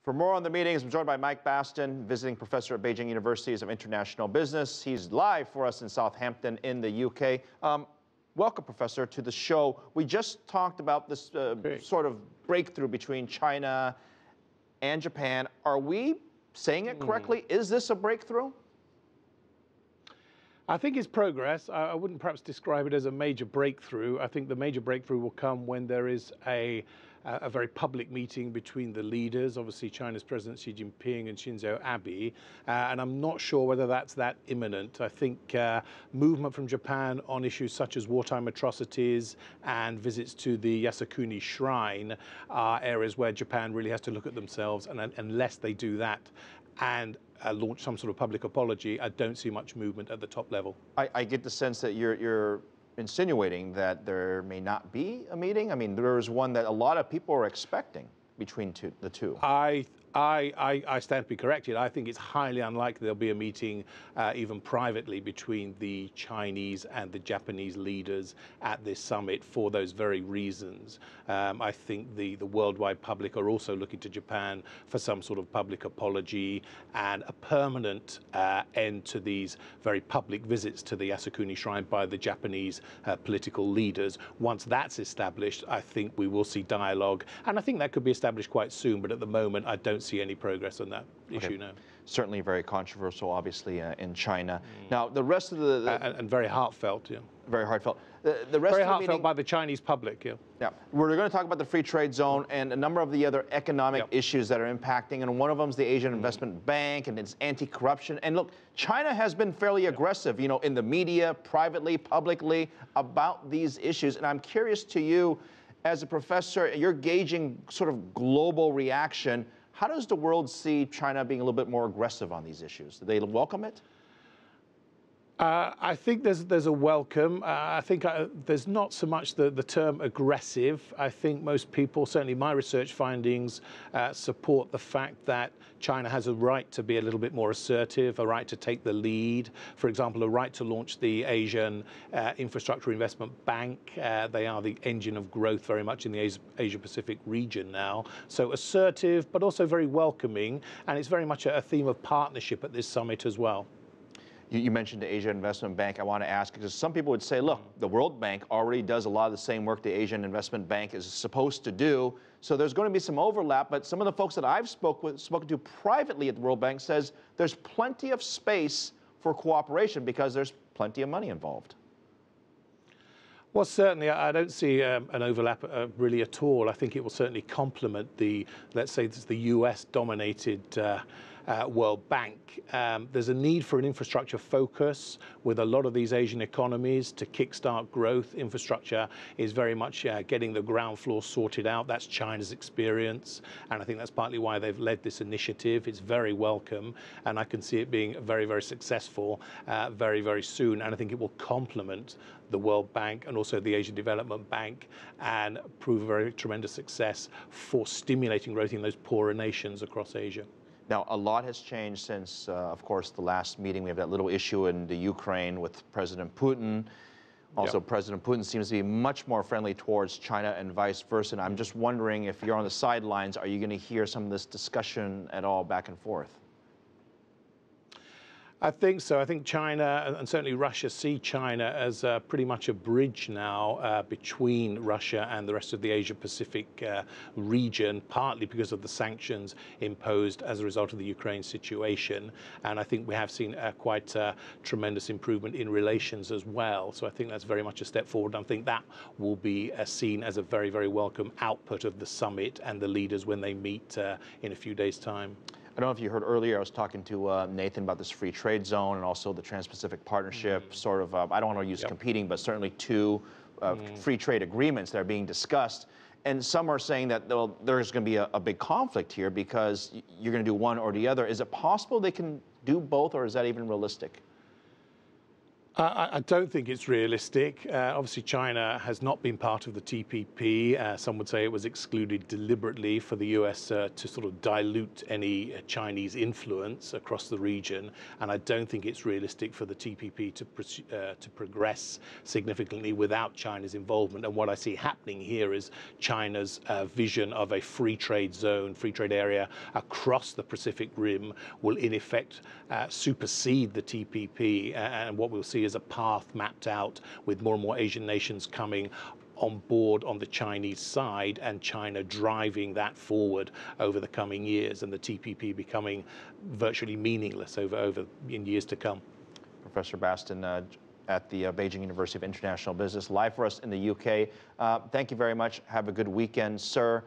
For more on the meetings, I'm joined by Mike Bastin, visiting professor at Beijing University of International Business. He's live for us in Southampton in the UK. Welcome, Professor, to the show. We just talked about this sort of breakthrough between China and Japan. Are we saying it correctly? Is this a breakthrough? I think it's progress. I wouldn't perhaps describe it as a major breakthrough. I think the major breakthrough will come when there is a very public meeting between the leaders, obviously China's President Xi Jinping and Shinzo Abe, and I'm not sure whether that's that imminent. I think movement from Japan on issues such as wartime atrocities and visits to the Yasukuni Shrine are areas where Japan really has to look at themselves, and unless they do that and launch some sort of public apology, I don't see much movement at the top level. I get the sense that you're insinuating that there may not be a meeting. I mean, there's one that a lot of people are expecting between the two. I stand to be corrected. I think it's highly unlikely there'll be a meeting, even privately, between the Chinese and the Japanese leaders at this summit for those very reasons. I think the worldwide public are also looking to Japan for some sort of public apology and a permanent end to these very public visits to the Yasukuni Shrine by the Japanese political leaders. Once that's established, I think we will see dialogue, and I think that could be established quite soon, but at the moment I don't see any progress on that issue now. Certainly very controversial, obviously, in China. Now, the rest of the... and very heartfelt, yeah. Very heartfelt. The rest very of the heartfelt meeting, by the Chinese public, yeah. Yeah. We're going to talk about the free trade zone and a number of the other economic issues that are impacting, and one of them is the Asian Investment Bank and its anti-corruption. And look, China has been fairly aggressive, you know, in the media, privately, publicly, about these issues. And I'm curious to you, as a professor, you're gauging sort of global reaction. How does the world see China being a little bit more aggressive on these issues? Do they welcome it? I think there's a welcome. I think there's not so much the term aggressive. I think most people, certainly my research findings, support the fact that China has a right to be a little bit more assertive, a right to take the lead. For example, a right to launch the Asian Infrastructure Investment Bank. They are the engine of growth very much in the Asia-Pacific region now. So assertive, but also very welcoming. And it's very much a theme of partnership at this summit as well. You mentioned the Asian Investment Bank. I want to ask, because some people would say, look, the World Bank already does a lot of the same work the Asian Investment Bank is supposed to do. So there's going to be some overlap. But some of the folks that I've spoken to privately at the World Bank says there's plenty of space for cooperation because there's plenty of money involved. Well, certainly, I don't see an overlap really at all. I think it will certainly complement let's say, the US-dominated World Bank. There's a need for an infrastructure focus with a lot of these Asian economies to kickstart growth. Infrastructure is very much getting the ground floor sorted out. That's China's experience, and I think that's partly why they've led this initiative. It's very welcome, and I can see it being very, very successful very, very soon. And I think it will complement the World Bank and also the Asian Development Bank and prove a very tremendous success for stimulating growth in those poorer nations across Asia. Now, a lot has changed since, of course, the last meeting. We have that little issue in the Ukraine with President Putin. Also, President Putin seems to be much more friendly towards China and vice versa. And I'm just wondering, if you're on the sidelines, are you going to hear some of this discussion at all back and forth? I think so. I think China and certainly Russia see China as pretty much a bridge now between Russia and the rest of the Asia-Pacific region, partly because of the sanctions imposed as a result of the Ukraine situation. And I think we have seen quite a tremendous improvement in relations as well. So I think that's very much a step forward. I think that will be seen as a very, very welcome output of the summit and the leaders when they meet in a few days' time. I don't know if you heard earlier, I was talking to Nathan about this free trade zone and also the Trans-Pacific Partnership, sort of, I don't want to use competing, but certainly two free trade agreements that are being discussed. And some are saying that there's going to be a big conflict here because you're going to do one or the other. Is it possible they can do both, or is that even realistic? I don't think it's realistic. Obviously, China has not been part of the TPP. Some would say it was excluded deliberately for the US to sort of dilute any Chinese influence across the region. And I don't think it's realistic for the TPP to progress significantly without China's involvement. And what I see happening here is China's vision of a free trade zone, free trade area across the Pacific Rim will in effect supersede the TPP. And what we'll see is a path mapped out with more and more Asian nations coming on board on the Chinese side and China driving that forward over the coming years and the TPP becoming virtually meaningless over in years to come. Professor Bastin at the Beijing University of International Business, live for us in the UK. Thank you very much. Have a good weekend, sir.